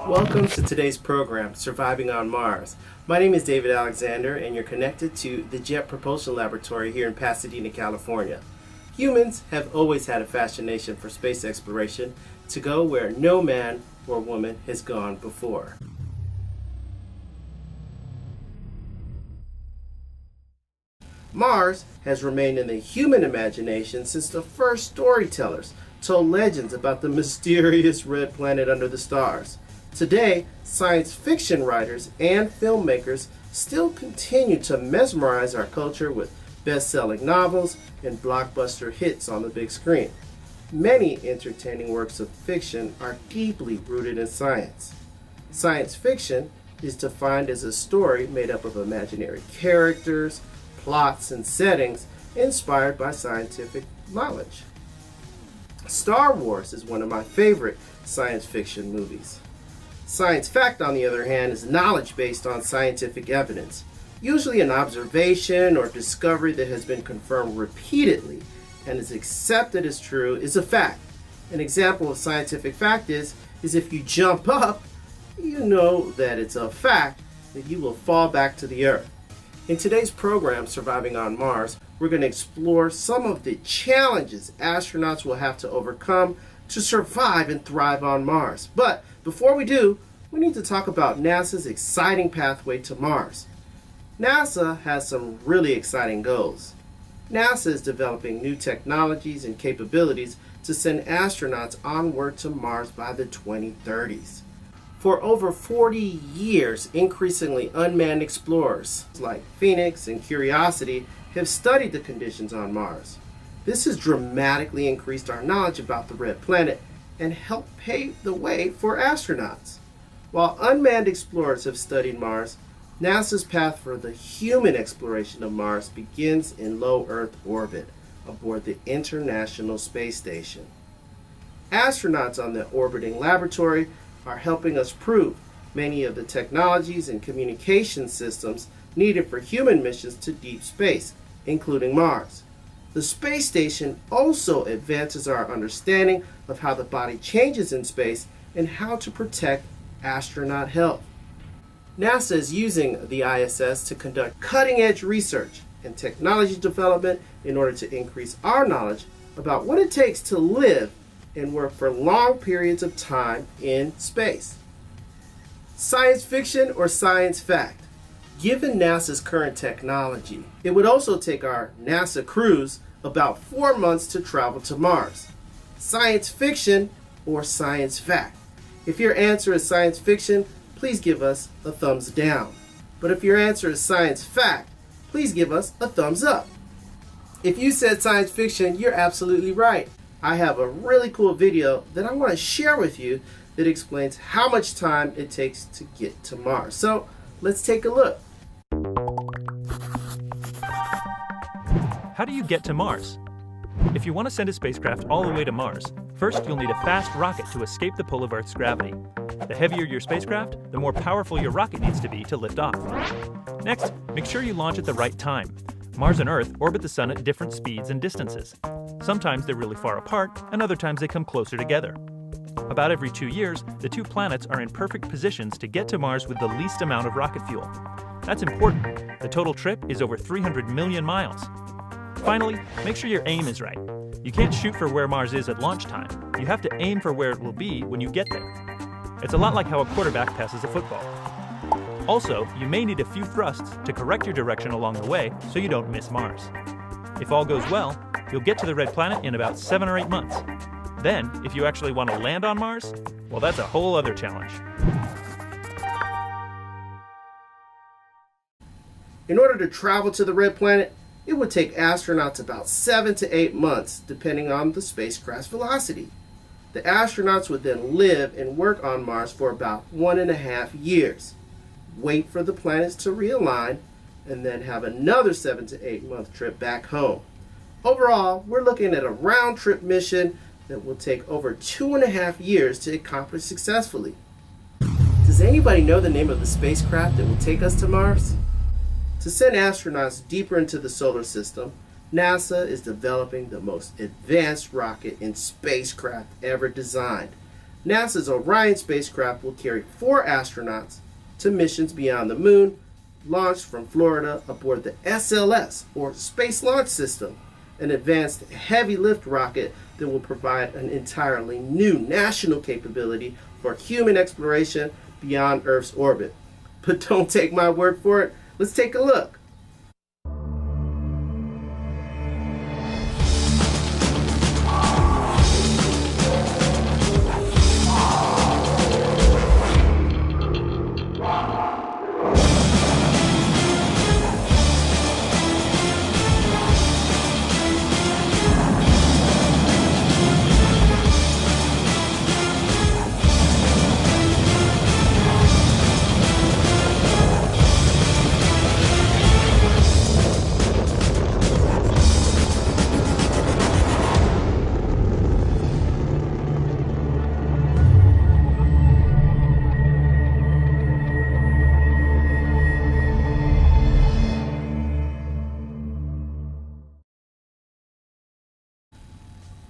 Welcome to today's program, Surviving on Mars. My name is David Alexander, and you're connected to the Jet Propulsion Laboratory here in Pasadena, California. Humans have always had a fascination for space exploration to go where no man or woman has gone before. Mars has remained in the human imagination since the first storytellers told legends about the mysterious red planet under the stars. Today, science fiction writers and filmmakers still continue to mesmerize our culture with best-selling novels and blockbuster hits on the big screen. Many entertaining works of fiction are deeply rooted in science. Science fiction is defined as a story made up of imaginary characters, plots, and settings inspired by scientific knowledge. Star Wars is one of my favorite science fiction movies. Science fact, on the other hand, is knowledge based on scientific evidence, usually an observation or discovery that has been confirmed repeatedly and is accepted as true is a fact. An example of scientific fact is if you jump up, you know that it's a fact that you will fall back to the earth. In today's program, Surviving on Mars, we're going to explore some of the challenges astronauts will have to overcome to survive and thrive on Mars. But before we do, we need to talk about NASA's exciting pathway to Mars. NASA has some really exciting goals. NASA is developing new technologies and capabilities to send astronauts onward to Mars by the 2030s. For over 40 years, increasingly unmanned explorers like Phoenix and Curiosity have studied the conditions on Mars. This has dramatically increased our knowledge about the red planet and helped pave the way for astronauts. While unmanned explorers have studied Mars, NASA's path for the human exploration of Mars begins in low Earth orbit aboard the International Space Station. Astronauts on the orbiting laboratory are helping us prove many of the technologies and communication systems needed for human missions to deep space, including Mars. The space station also advances our understanding of how the body changes in space and how to protect astronaut health. NASA is using the ISS to conduct cutting-edge research and technology development in order to increase our knowledge about what it takes to live and work for long periods of time in space. Science fiction or science fact? Given NASA's current technology, it would also take our NASA crews about 4 months to travel to Mars. Science fiction or science fact? If your answer is science fiction, please give us a thumbs down. But if your answer is science fact, please give us a thumbs up. If you said science fiction, you're absolutely right. I have a really cool video that I want to share with you that explains how much time it takes to get to Mars. So let's take a look. How do you get to Mars? If you want to send a spacecraft all the way to Mars, first you'll need a fast rocket to escape the pull of Earth's gravity. The heavier your spacecraft, the more powerful your rocket needs to be to lift off. Next, make sure you launch at the right time. Mars and Earth orbit the Sun at different speeds and distances. Sometimes they're really far apart, and other times they come closer together. About every 2 years, the two planets are in perfect positions to get to Mars with the least amount of rocket fuel. That's important. The total trip is over 300 million miles. Finally, make sure your aim is right. You can't shoot for where Mars is at launch time. You have to aim for where it will be when you get there. It's a lot like how a quarterback passes a football. Also, you may need a few thrusts to correct your direction along the way so you don't miss Mars. If all goes well, you'll get to the red planet in about 7 or 8 months. Then, if you actually want to land on Mars, well, that's a whole other challenge. In order to travel to the red planet, it would take astronauts about 7 to 8 months, depending on the spacecraft's velocity. The astronauts would then live and work on Mars for about 1.5 years, wait for the planets to realign, and then have another 7 to 8 month trip back home. Overall, we're looking at a round-trip mission that will take over 2.5 years to accomplish successfully. Does anybody know the name of the spacecraft that will take us to Mars? To send astronauts deeper into the solar system, NASA is developing the most advanced rocket and spacecraft ever designed, NASA's Orion spacecraft will carry 4 astronauts to missions beyond the moon, launched from Florida aboard the SLS, or Space Launch System, an advanced heavy lift rocket that will provide an entirely new national capability for human exploration beyond Earth's orbit. But don't take my word for it. Let's take a look.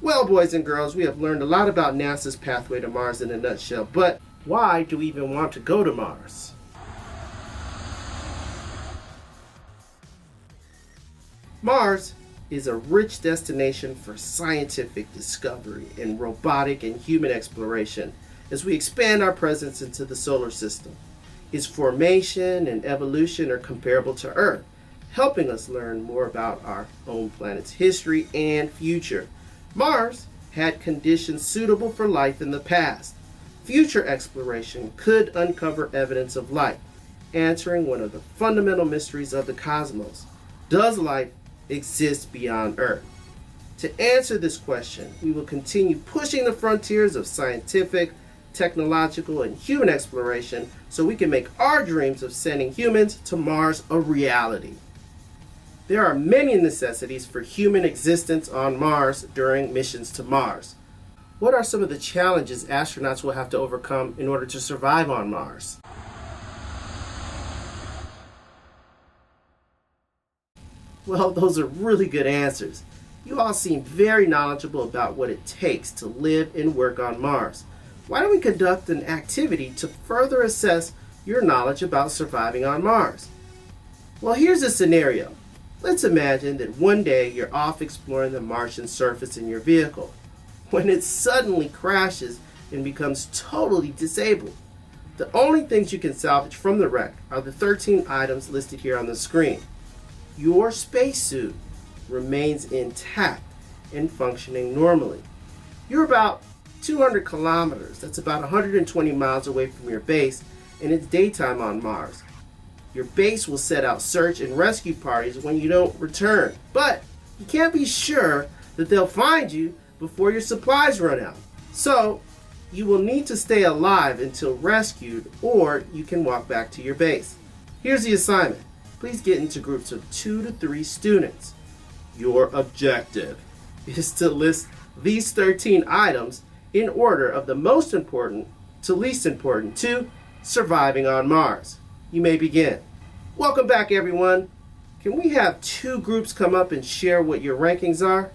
Well, boys and girls, we have learned a lot about NASA's pathway to Mars in a nutshell, but why do we even want to go to Mars? Mars is a rich destination for scientific discovery and robotic and human exploration as we expand our presence into the solar system. Its formation and evolution are comparable to Earth, helping us learn more about our own planet's history and future. Mars had conditions suitable for life in the past. Future exploration could uncover evidence of life, answering one of the fundamental mysteries of the cosmos. Does life exist beyond Earth? To answer this question, we will continue pushing the frontiers of scientific, technological, and human exploration so we can make our dreams of sending humans to Mars a reality. There are many necessities for human existence on Mars during missions to Mars. What are some of the challenges astronauts will have to overcome in order to survive on Mars? Well, those are really good answers. You all seem very knowledgeable about what it takes to live and work on Mars. Why don't we conduct an activity to further assess your knowledge about surviving on Mars? Well, here's a scenario. Let's imagine that one day you're off exploring the Martian surface in your vehicle, when it suddenly crashes and becomes totally disabled. The only things you can salvage from the wreck are the 13 items listed here on the screen. Your spacesuit remains intact and functioning normally. You're about 200 kilometers, that's about 120 miles away from your base, and it's daytime on Mars. Your base will set out search and rescue parties when you don't return, but you can't be sure that they'll find you before your supplies run out. So you will need to stay alive until rescued, or you can walk back to your base. Here's the assignment. Please get into groups of 2 to 3 students. Your objective is to list these 13 items in order of the most important to least important to surviving on Mars. You may begin. Welcome back, everyone. Can we have 2 groups come up and share what your rankings are?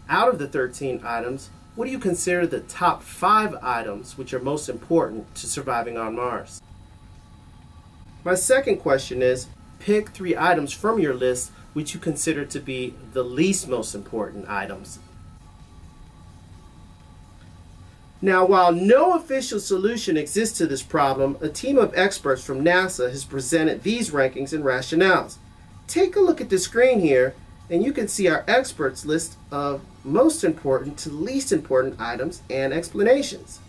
Out of the 13 items, what do you consider the top 5 items which are most important to surviving on Mars? My second question is, pick 3 items from your list which you consider to be the least most important items. Now, while no official solution exists to this problem, a team of experts from NASA has presented these rankings and rationales. Take a look at the screen here, and you can see our experts list of most important to least important items and explanations.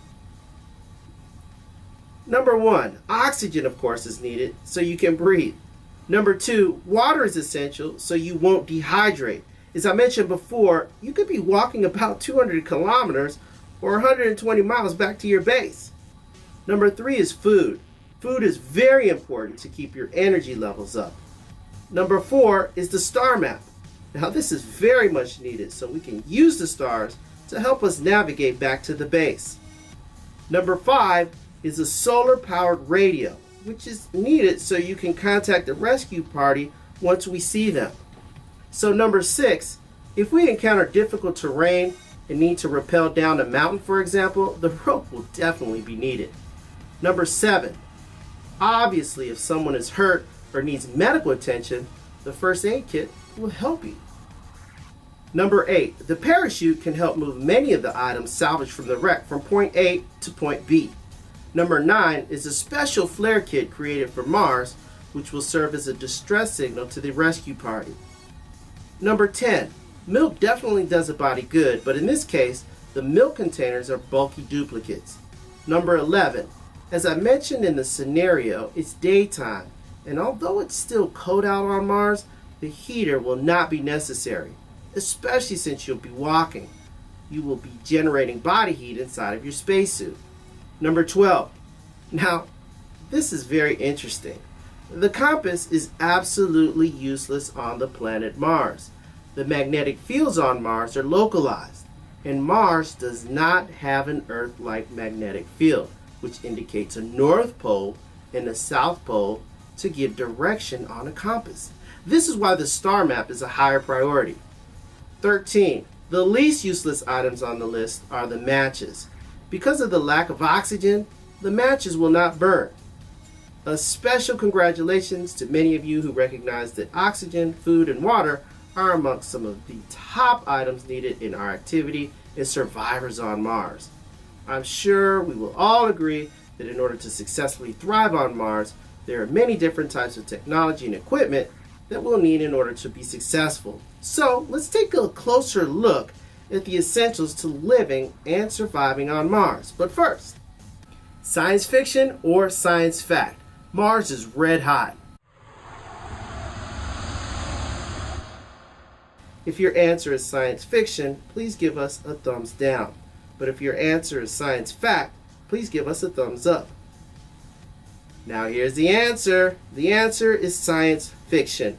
Number 1, oxygen, of course, is needed so you can breathe. Number 2, water is essential so you won't dehydrate. As I mentioned before, you could be walking about 200 kilometers or 120 miles back to your base. Number 3 is food. Food is very important to keep your energy levels up. Number 4 is the star map. Now this is very much needed so we can use the stars to help us navigate back to the base. Number 5 is a solar-powered radio, which is needed so you can contact the rescue party once we see them. So number 6 If we encounter difficult terrain and need to rappel down a mountain, for example, the rope will definitely be needed. Number 7, obviously if someone is hurt or needs medical attention, the first aid kit will help you. Number 8, the parachute can help move many of the items salvaged from the wreck from point A to point B. Number 9 is a special flare kit created for Mars, which will serve as a distress signal to the rescue party. Number 10, milk definitely does a body good, but in this case, the milk containers are bulky duplicates. Number 11, as I mentioned in the scenario, it's daytime, and although it's still cold out on Mars, the heater will not be necessary, especially since you'll be walking. You will be generating body heat inside of your spacesuit. Number 12, now this is very interesting. The compass is absolutely useless on the planet Mars. The magnetic fields on Mars are localized, and Mars does not have an Earth-like magnetic field, which indicates a North Pole and a South Pole to give direction on a compass. This is why the star map is a higher priority. 13. The least useless items on the list are the matches. Because of the lack of oxygen, the matches will not burn. A special congratulations to many of you who recognize that oxygen, food, and water are amongst some of the top items needed in our activity as survivors on Mars. I'm sure we will all agree that in order to successfully thrive on Mars, there are many different types of technology and equipment that we'll need in order to be successful. So let's take a closer look at the essentials to living and surviving on Mars. But first, science fiction or science fact? Mars is red hot. If your answer is science fiction, please give us a thumbs down. But if your answer is science fact, please give us a thumbs up. Now here's the answer. The answer is science fiction.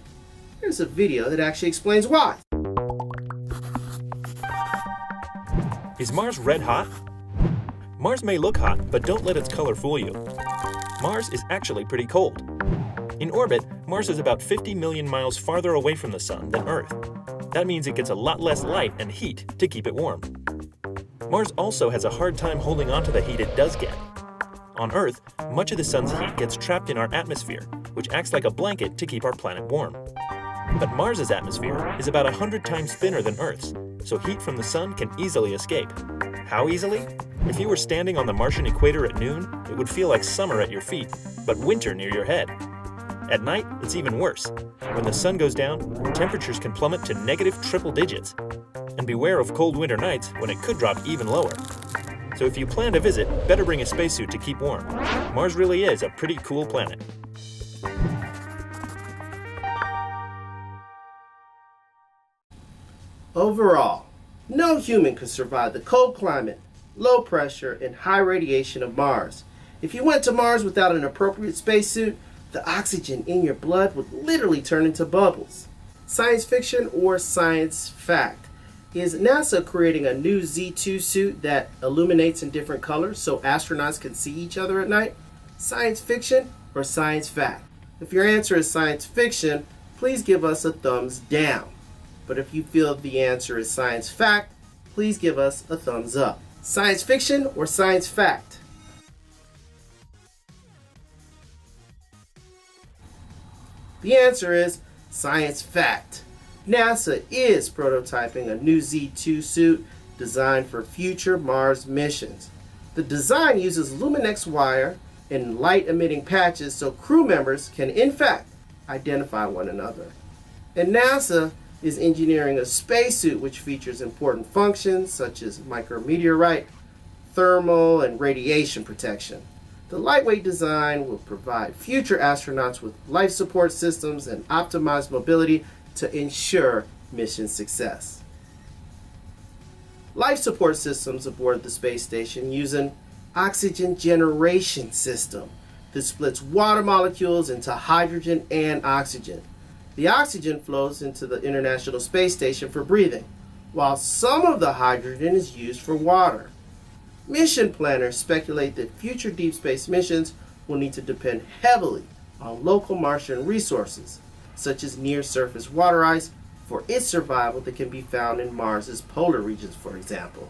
Here's a video that actually explains why. Is Mars red hot? Mars may look hot, but don't let its color fool you. Mars is actually pretty cold. In orbit, Mars is about 50 million miles farther away from the Sun than Earth. That means it gets a lot less light and heat to keep it warm. Mars also has a hard time holding on to the heat it does get. On Earth, much of the Sun's heat gets trapped in our atmosphere, which acts like a blanket to keep our planet warm. But Mars's atmosphere is about 100 times thinner than Earth's, so heat from the Sun can easily escape. How easily? If you were standing on the Martian equator at noon, it would feel like summer at your feet, but winter near your head. At night, it's even worse. When the sun goes down, temperatures can plummet to negative triple digits. And beware of cold winter nights when it could drop even lower. So if you plan to visit, better bring a spacesuit to keep warm. Mars really is a pretty cool planet. Overall, no human could survive the cold climate, low pressure, and high radiation of Mars. If you went to Mars without an appropriate spacesuit, the oxygen in your blood would literally turn into bubbles. Science fiction or science fact? Is NASA creating a new Z2 suit that illuminates in different colors so astronauts can see each other at night? Science fiction or science fact? If your answer is science fiction, please give us a thumbs down. But if you feel the answer is science fact, please give us a thumbs up. Science fiction or science fact? The answer is science fact. NASA is prototyping a new Z2 suit designed for future Mars missions. The design uses Luminex wire and light-emitting patches so crew members can, in fact, identify one another. And NASA is engineering a spacesuit which features important functions such as micrometeorite, thermal, and radiation protection. The lightweight design will provide future astronauts with life support systems and optimized mobility to ensure mission success. Life support systems aboard the space station use an oxygen generation system that splits water molecules into hydrogen and oxygen. The oxygen flows into the International Space Station for breathing, while some of the hydrogen is used for water. Mission planners speculate that future deep space missions will need to depend heavily on local Martian resources, such as near-surface water ice, for its survival that can be found in Mars's polar regions, for example.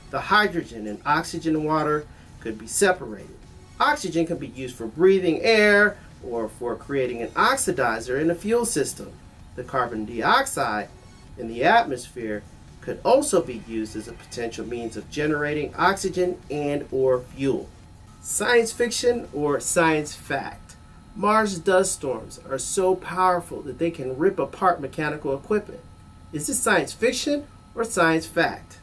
The hydrogen and oxygen in water could be separated. Oxygen can be used for breathing air or for creating an oxidizer in a fuel system. The carbon dioxide in the atmosphere could also be used as a potential means of generating oxygen and or fuel. Science fiction or science fact? Mars dust storms are so powerful that they can rip apart mechanical equipment. Is this science fiction or science fact?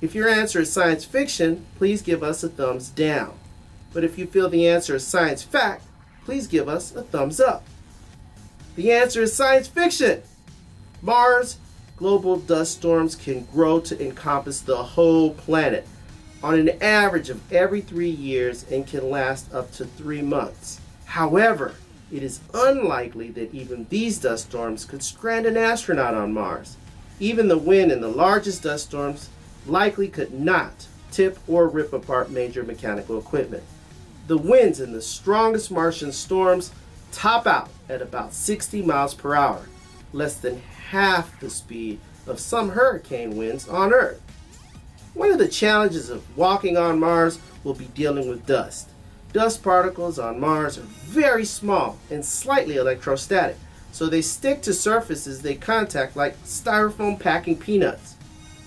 If your answer is science fiction, please give us a thumbs down. But if you feel the answer is science fact, please give us a thumbs up. The answer is science fiction. Mars global dust storms can grow to encompass the whole planet on an average of every 3 years and can last up to 3 months. However, it is unlikely that even these dust storms could strand an astronaut on Mars. Even the wind in the largest dust storms likely could not tip or rip apart major mechanical equipment. The winds in the strongest Martian storms top out at about 60 miles per hour, less than half the speed of some hurricane winds on Earth. One of the challenges of walking on Mars will be dealing with dust. Dust particles on Mars are very small and slightly electrostatic, so they stick to surfaces they contact like styrofoam packing peanuts.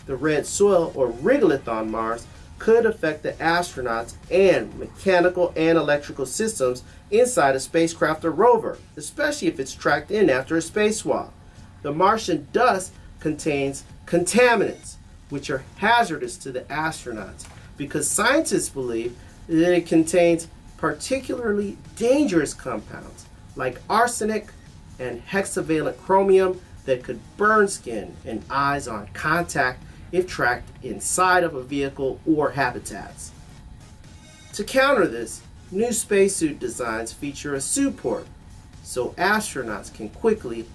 The red soil or regolith on Mars could affect the astronauts and mechanical and electrical systems inside a spacecraft or rover, especially if it's tracked in after a spacewalk. The Martian dust contains contaminants, which are hazardous to the astronauts because scientists believe that it contains particularly dangerous compounds like arsenic and hexavalent chromium that could burn skin and eyes on contact if tracked inside of a vehicle or habitats. To counter this, new spacesuit designs feature a suit port so astronauts can quickly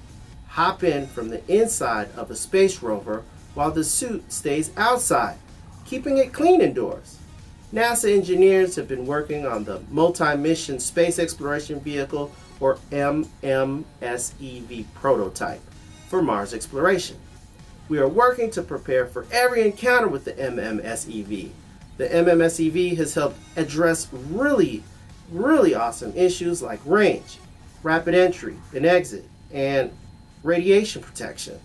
hop in from the inside of a space rover while the suit stays outside, keeping it clean indoors. NASA engineers have been working on the Multi-Mission Space Exploration Vehicle, or MMSEV prototype, for Mars exploration. We are working to prepare for every encounter with the MMSEV. The MMSEV has helped address really awesome issues like range, rapid entry and exit, and radiation protection.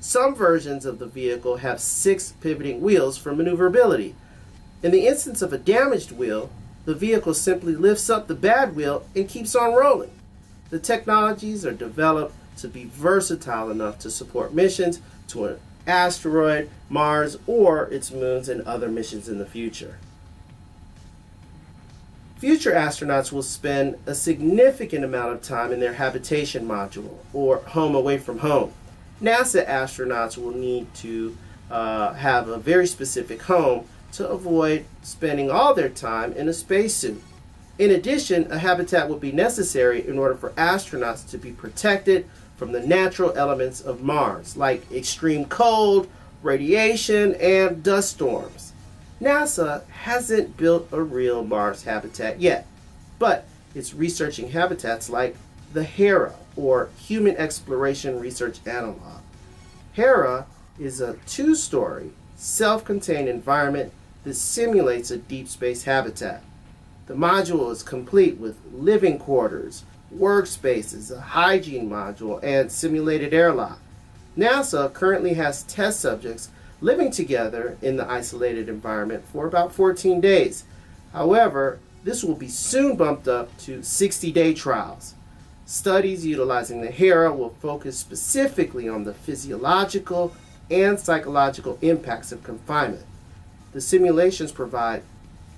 Some versions of the vehicle have 6 pivoting wheels for maneuverability. In the instance of a damaged wheel, the vehicle simply lifts up the bad wheel and keeps on rolling. The technologies are developed to be versatile enough to support missions to an asteroid, Mars, or its moons and other missions in the future. Future astronauts will spend a significant amount of time in their habitation module, or home away from home. NASA astronauts will need to have a very specific home to avoid spending all their time in a spacesuit. In addition, a habitat will be necessary in order for astronauts to be protected from the natural elements of Mars, like extreme cold, radiation, and dust storms. NASA hasn't built a real Mars habitat yet, but it's researching habitats like the HERA, or Human Exploration Research Analog. HERA is a 2-story, self-contained environment that simulates a deep space habitat. The module is complete with living quarters, workspaces, a hygiene module, and simulated airlock. NASA currently has test subjects living together in the isolated environment for about 14 days. However, this will be soon bumped up to 60-day trials. Studies utilizing the HERA will focus specifically on the physiological and psychological impacts of confinement. The simulations provide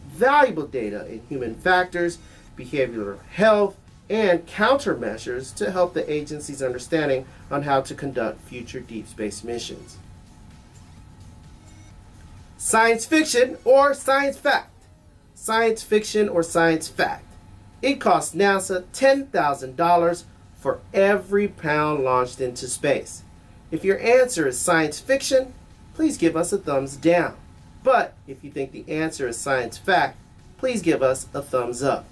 valuable data in human factors, behavioral health, and countermeasures to help the agency's understanding on how to conduct future deep space missions. Science fiction or science fact? Science fiction or science fact? It costs NASA $10,000 for every pound launched into space. If your answer is science fiction, please give us a thumbs down. But if you think the answer is science fact, please give us a thumbs up.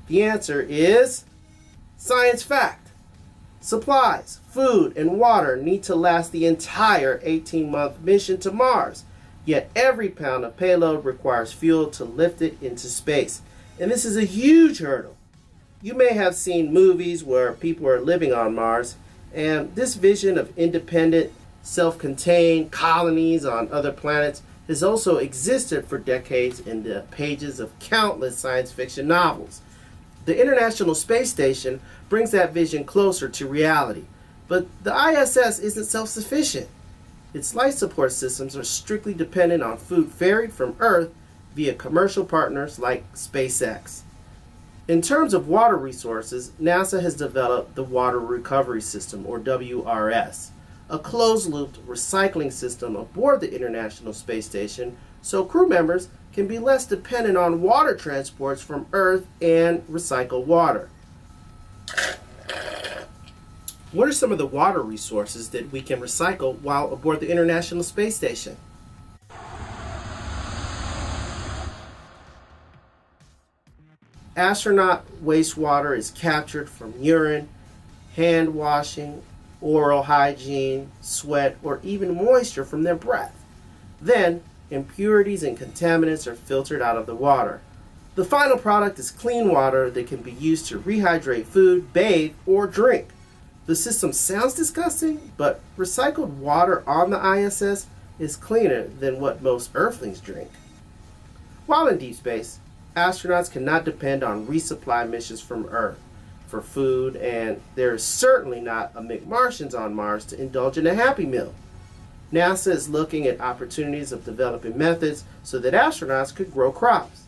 The answer is Science fact: supplies, food, and water need to last the entire 18-month mission to Mars. Yet every pound of payload requires fuel to lift it into space. And this is a huge hurdle. You may have seen movies where people are living on Mars, and this vision of independent, self-contained colonies on other planets has also existed for decades in the pages of countless science fiction novels. The International Space Station brings that vision closer to reality, but the ISS isn't self-sufficient. Its life support systems are strictly dependent on food ferried from Earth via commercial partners like SpaceX. In terms of water resources, NASA has developed the Water Recovery System, or WRS, a closed-loop recycling system aboard the International Space Station so crew members can be less dependent on water transports from Earth and recycle water. What are some of the water resources that we can recycle while aboard the International Space Station? Astronaut wastewater is captured from urine, hand washing, oral hygiene, sweat, or even moisture from their breath. Then, impurities and contaminants are filtered out of the water. The final product is clean water that can be used to rehydrate food, bathe, or drink. The system sounds disgusting, but recycled water on the ISS is cleaner than what most Earthlings drink. While in deep space, astronauts cannot depend on resupply missions from Earth for food, and there is certainly not a McMartians on Mars to indulge in a Happy Meal. NASA is looking at opportunities of developing methods so that astronauts could grow crops.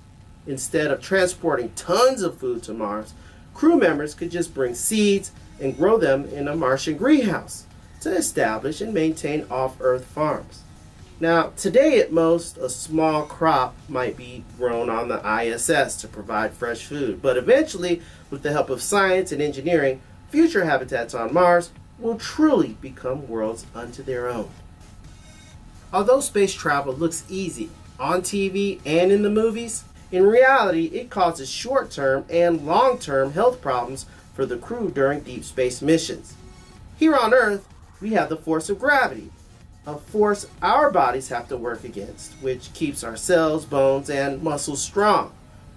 Instead of transporting tons of food to Mars, crew members could just bring seeds and grow them in a Martian greenhouse to establish and maintain off-Earth farms. Now, today at most, a small crop might be grown on the ISS to provide fresh food, but eventually, with the help of science and engineering, future habitats on Mars will truly become worlds unto their own. Although space travel looks easy on TV and in the movies, in reality, it causes short-term and long-term health problems for the crew during deep space missions. Here on Earth, we have the force of gravity, a force our bodies have to work against, which keeps our cells, bones, and muscles strong.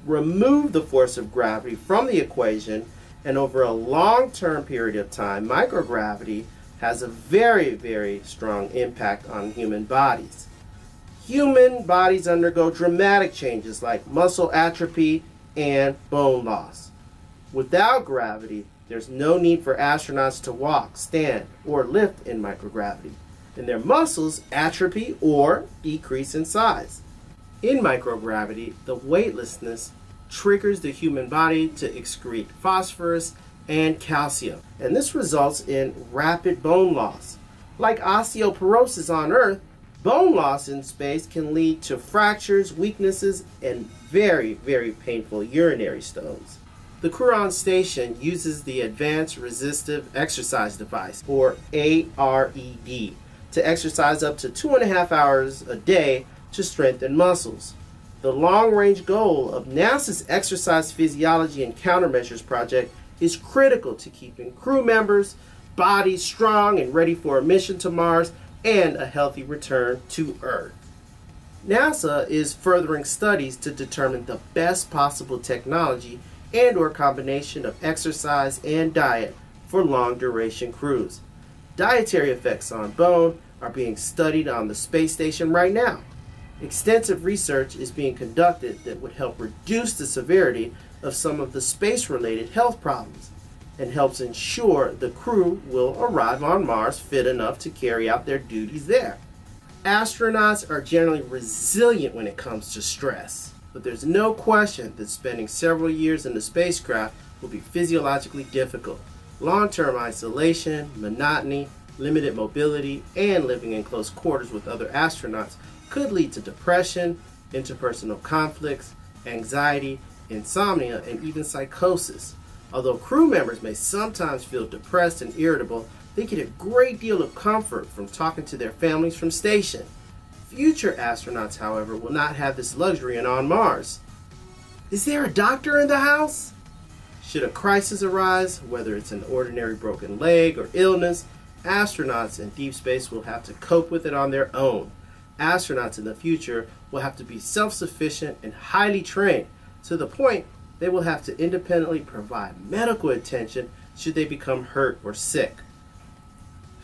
Remove the force of gravity from the equation, and over a long-term period of time, microgravity has a very, very strong impact on human bodies. Human bodies undergo dramatic changes like muscle atrophy and bone loss. Without gravity, there's no need for astronauts to walk, stand, or lift in microgravity, and their muscles atrophy or decrease in size. In microgravity, the weightlessness triggers the human body to excrete phosphorus and calcium, and this results in rapid bone loss. Like osteoporosis on Earth, bone loss in space can lead to fractures, weaknesses, and very, very painful urinary stones. The crew on station uses the Advanced Resistive Exercise Device, or ARED, to exercise up to 2.5 hours a day to strengthen muscles. The long-range goal of NASA's Exercise Physiology and Countermeasures project is critical to keeping crew members' bodies strong and ready for a mission to Mars and a healthy return to Earth. NASA is furthering studies to determine the best possible technology and/or combination of exercise and diet for long-duration crews. Dietary effects on bone are being studied on the space station right now. Extensive research is being conducted that would help reduce the severity of some of the space-related health problems and helps ensure the crew will arrive on Mars fit enough to carry out their duties there. Astronauts are generally resilient when it comes to stress, but there's no question that spending several years in the spacecraft will be physiologically difficult. Long-term isolation, monotony, limited mobility, and living in close quarters with other astronauts could lead to depression, interpersonal conflicts, anxiety, insomnia, and even psychosis. Although crew members may sometimes feel depressed and irritable, they get a great deal of comfort from talking to their families from station. Future astronauts, however, will not have this luxury on Mars. Is there a doctor in the house? Should a crisis arise, whether it's an ordinary broken leg or illness, astronauts in deep space will have to cope with it on their own. Astronauts in the future will have to be self-sufficient and highly trained, to the point they will have to independently provide medical attention should they become hurt or sick.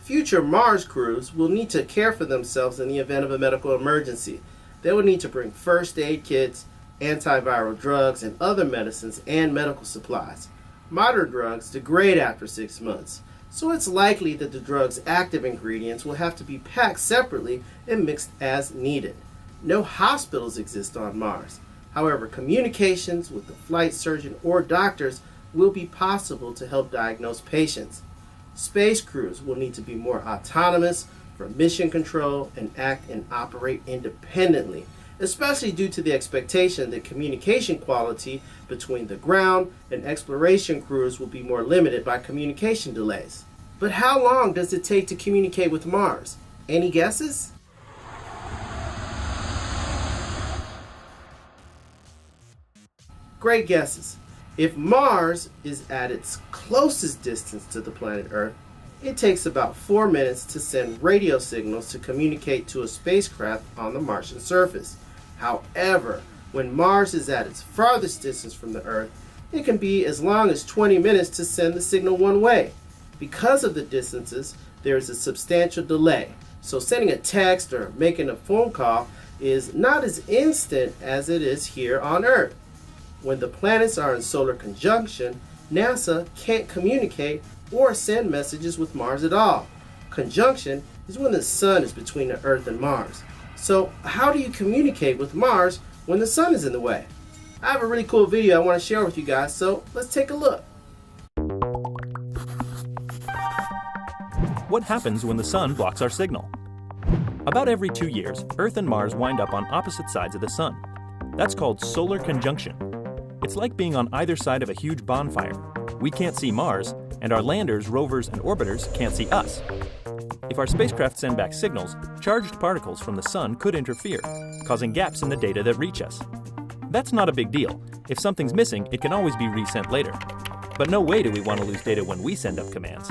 Future Mars crews will need to care for themselves in the event of a medical emergency. They will need to bring first aid kits, antiviral drugs, and other medicines and medical supplies. Modern drugs degrade after 6 months, so it's likely that the drug's active ingredients will have to be packed separately and mixed as needed. No hospitals exist on Mars. However, communications with the flight surgeon or doctors will be possible to help diagnose patients. Space crews will need to be more autonomous for mission control and act and operate independently, especially due to the expectation that communication quality between the ground and exploration crews will be more limited by communication delays. But how long does it take to communicate with Mars? Any guesses? Great guesses. If Mars is at its closest distance to the planet Earth, it takes about 4 minutes to send radio signals to communicate to a spacecraft on the Martian surface. However, when Mars is at its farthest distance from the Earth, it can be as long as 20 minutes to send the signal one way. Because of the distances, there is a substantial delay, so sending a text or making a phone call is not as instant as it is here on Earth. When the planets are in solar conjunction, NASA can't communicate or send messages with Mars at all. Conjunction is when the sun is between the Earth and Mars. So how do you communicate with Mars when the sun is in the way? I have a really cool video I want to share with you guys, so let's take a look. What happens when the sun blocks our signal? About every 2 years, Earth and Mars wind up on opposite sides of the sun. That's called solar conjunction. It's like being on either side of a huge bonfire. We can't see Mars, and our landers, rovers, and orbiters can't see us. If our spacecraft send back signals, charged particles from the sun could interfere, causing gaps in the data that reach us. That's not a big deal. If something's missing, it can always be resent later. But no way do we want to lose data when we send up commands.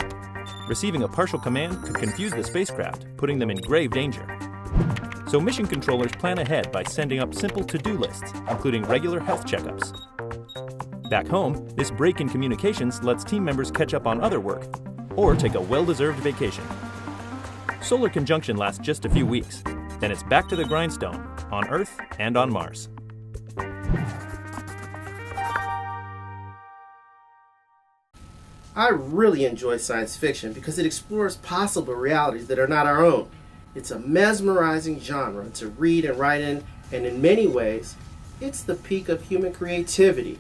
Receiving a partial command could confuse the spacecraft, putting them in grave danger. So mission controllers plan ahead by sending up simple to-do lists, including regular health checkups. Back home, this break in communications lets team members catch up on other work, or take a well-deserved vacation. Solar conjunction lasts just a few weeks, then it's back to the grindstone, on Earth and on Mars. I really enjoy science fiction because it explores possible realities that are not our own. It's a mesmerizing genre to read and write in, and in many ways, it's the peak of human creativity.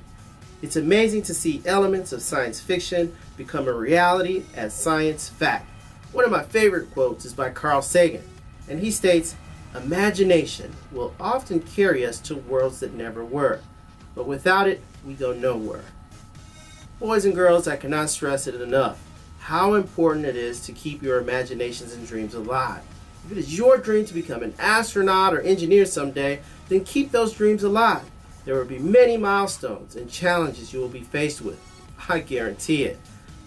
It's amazing to see elements of science fiction become a reality as science fact. One of my favorite quotes is by Carl Sagan, and he states, "Imagination will often carry us to worlds that never were, but without it, we go nowhere." Boys and girls, I cannot stress it enough how important it is to keep your imaginations and dreams alive. If it is your dream to become an astronaut or engineer someday, then keep those dreams alive. There will be many milestones and challenges you will be faced with. I guarantee it.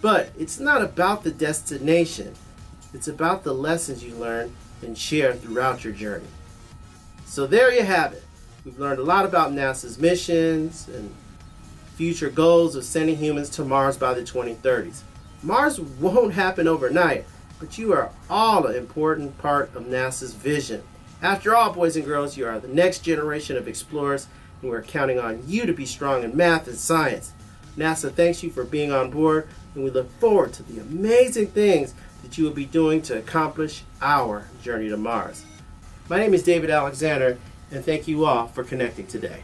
But it's not about the destination. It's about the lessons you learn and share throughout your journey. So there you have it. We've learned a lot about NASA's missions and future goals of sending humans to Mars by the 2030s. Mars won't happen overnight, but you are all an important part of NASA's vision. After all, boys and girls, you are the next generation of explorers, and we're counting on you to be strong in math and science. NASA thanks you for being on board, and we look forward to the amazing things that you will be doing to accomplish our journey to Mars. My name is David Alexander, and thank you all for connecting today.